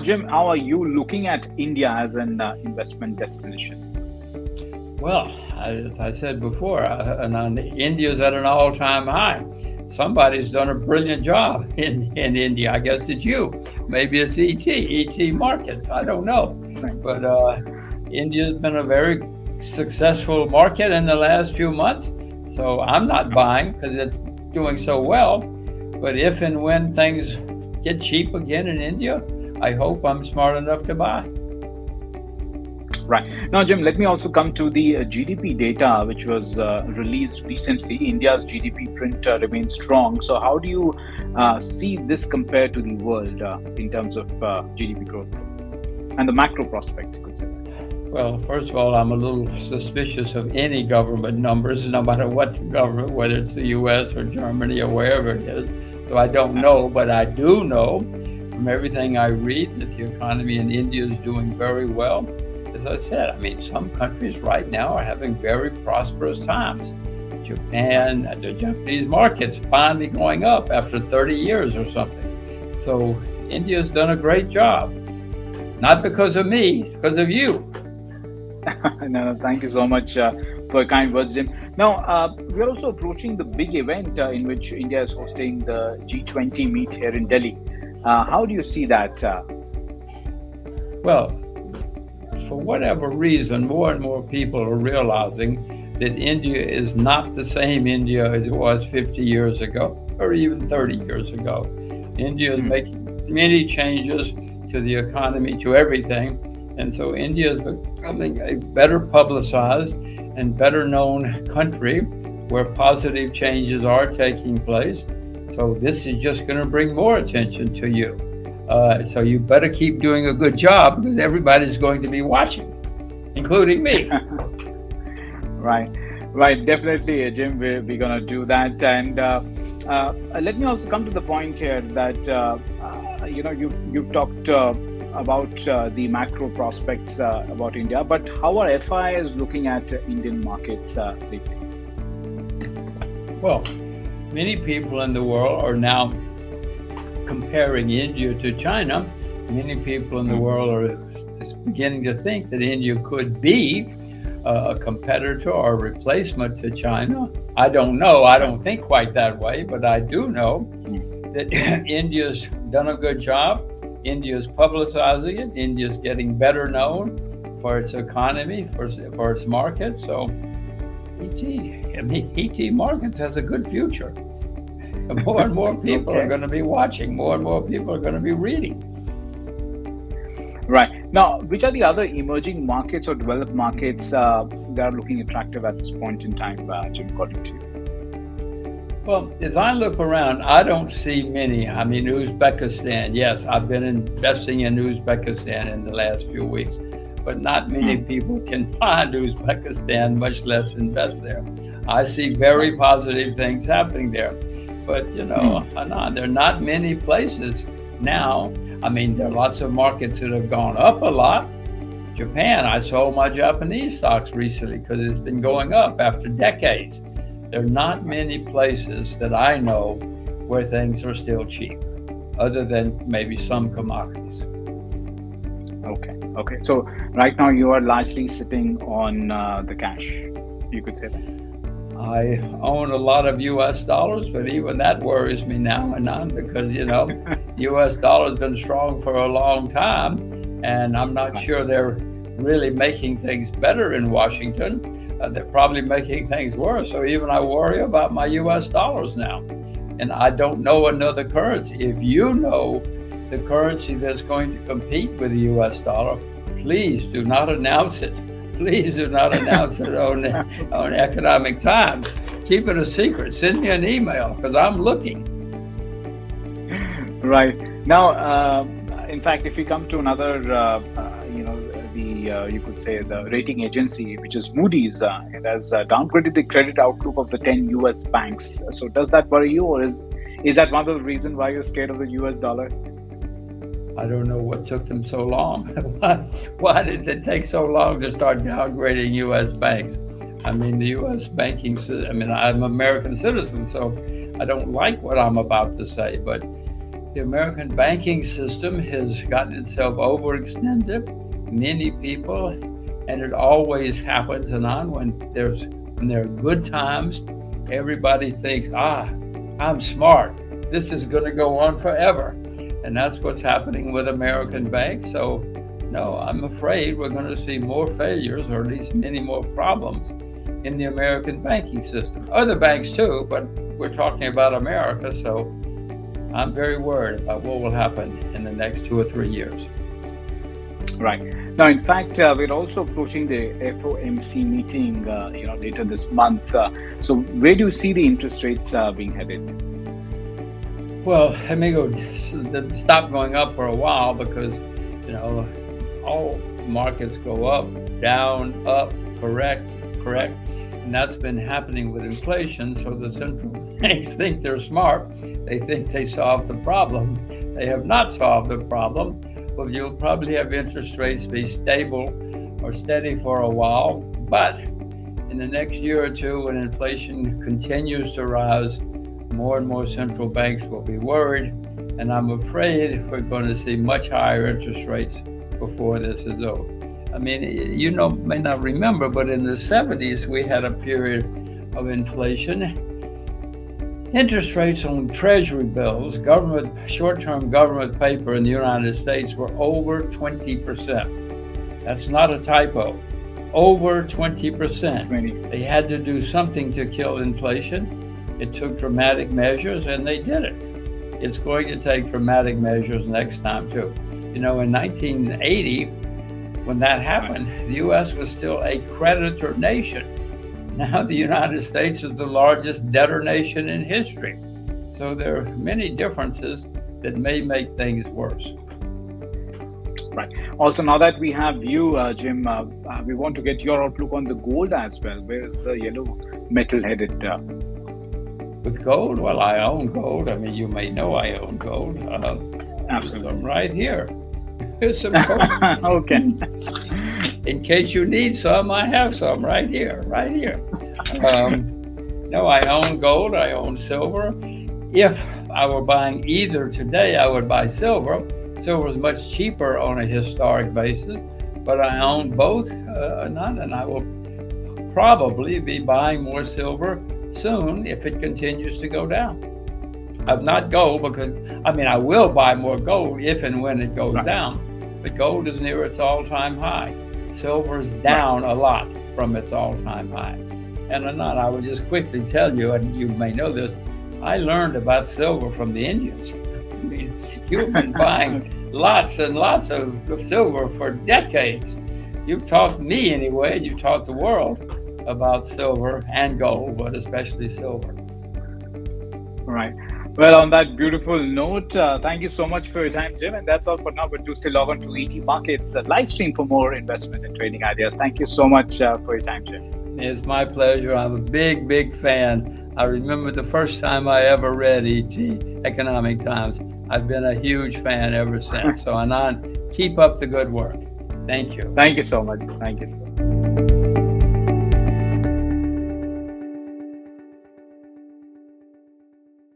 Jim, how are you looking at India as an investment destination? Well, as I said before, India's at an all-time high. Somebody's done a brilliant job in India. I guess it's you. Maybe it's ET Markets. I don't know. Right. But India's been a very successful market in the last few months. So I'm not buying because it's doing so well. But if and when things get cheap again in India, I hope I'm smart enough to buy. Right. Now, Jim, let me also come to the GDP data, which was released recently. India's GDP print remains strong. So how do you see this compared to the world in terms of GDP growth and the macro prospects, you could say? Well, first of all, I'm a little suspicious of any government numbers, no matter what the government, whether it's the US or Germany or wherever it is. So I don't know, but I do know from everything I read that the economy in India is doing very well. As I said, I mean, some countries right now are having very prosperous times. Japan, the Japanese market's finally going up after 30 years or something. So India's done a great job. Not because of me, because of you. No, thank you so much for kind words, Jim. Now, we're also approaching the big event in which India is hosting the G20 meet here in Delhi. How do you see that? Well, for whatever reason, more and more people are realizing that India is not the same India as it was 50 years ago, or even 30 years ago. India is making many changes to the economy, to everything. And so India is becoming a better publicized and better known country where positive changes are taking place. So this is just going to bring more attention to you. So you better keep doing a good job because everybody's going to be watching, including me. Right. Definitely, Jim, we're going to do that. And let me also come to the point here that, you've talked about the macro prospects about India, but how are FIs looking at Indian markets lately? Well, many people in the world are now comparing India to China. Many people in the world are beginning to think that India could be a competitor or a replacement to China. I don't know. I don't think quite that way, but I do know that India's done a good job. India's publicizing it. India's getting better known for its economy, for its market. So ET Markets has a good future. More and more people are going to be watching. More and more people are going to be reading. Right. Now, which are the other emerging markets or developed markets that are looking attractive at this point in time, Jim, according to you? Well, as I look around, I don't see many. I mean, Uzbekistan, yes, I've been investing in Uzbekistan in the last few weeks, but not many people can find Uzbekistan, much less invest there. I see very positive things happening there. But, Anand, there are not many places now. I mean, there are lots of markets that have gone up a lot. Japan, I sold my Japanese stocks recently because it's been going up after decades. There are not many places that I know where things are still cheap, other than maybe some commodities. Okay. So right now you are largely sitting on the cash, you could say that. I own a lot of US dollars, but even that worries me now, Anand, because, US dollar has been strong for a long time, and I'm not sure they're really making things better in Washington. They're probably making things worse. So even I worry about my US dollars now. And I don't know another currency. If you know the currency that's going to compete with the US dollar, please do not announce it. Please do not announce it on Economic Times. Keep it a secret. Send me an email because I'm looking. Right. Now, in fact, if we come to another, you could say the rating agency, which is Moody's, it has downgraded the credit outlook of the 10 US banks. So does that worry you, or is that one of the reasons why you're scared of the US dollar? I don't know what took them so long. Why did it take so long to start downgrading U.S. banks? I mean, the U.S. banking system, I'm an American citizen, so I don't like what I'm about to say, but The American banking system has gotten itself overextended. Many people, and it always happens, Anand, when there are good times, everybody thinks, I'm smart. This is going to go on forever. And that's what's happening with American banks. So, no, I'm afraid we're going to see more failures, or at least many more problems in the American banking system. Other banks too, but we're talking about America, so I'm very worried about what will happen in the next 2 or 3 years. Right. Now, in fact, we're also approaching the FOMC meeting, later this month. So where do you see the interest rates being headed? Well, let me stop going up for a while because, all markets go up, down, up, correct. And that's been happening with inflation. So the central banks think they're smart. They think they solved the problem. They have not solved the problem. Well, you'll probably have interest rates be stable or steady for a while. But in the next year or two, when inflation continues to rise, more and more central banks will be worried. And I'm afraid we're going to see much higher interest rates before this is over. I mean, may not remember, but in the 70s, we had a period of inflation. Interest rates on treasury bills, short-term government paper in the United States were over 20%. That's not a typo. Over 20%. They had to do something to kill inflation. It took dramatic measures, and they did it. It's going to take dramatic measures next time, too. In 1980, when that happened, the U.S. was still a creditor nation. Now the United States is the largest debtor nation in history. So there are many differences that may make things worse. Right. Also, now that we have you, Jim, we want to get your outlook on the gold as well. Where is the yellow metal headed? With gold? Well, I own gold. I mean, you may know I own gold. Absolutely. I'm right here. Here's some gold. Okay. In case you need some, I have some right here. No, I own gold. I own silver. If I were buying either today, I would buy silver. Silver is much cheaper on a historic basis, but I own both, and I will probably be buying more silver soon if it continues to go down. Not gold, because I will buy more gold if and when it goes down, but gold is near its all-time high. Silver is down a lot from its all-time high. And I will just quickly tell you, and you may know this, I learned about silver from the Indians. I mean, you've been buying lots and lots of silver for decades. You've taught me anyway, and you've taught the world about silver and gold, but especially silver. Right. Well, on that beautiful note, thank you so much for your time, Jim. And that's all for now. But do still log on to ETMarkets live stream for more investment and trading ideas. Thank you so much for your time, Jim. It's my pleasure. I'm a big fan. I remember the first time I ever read ET, Economic Times. I've been a huge fan ever since. So, Anand, keep up the good work. Thank you. Thank you so much. Thank you so much.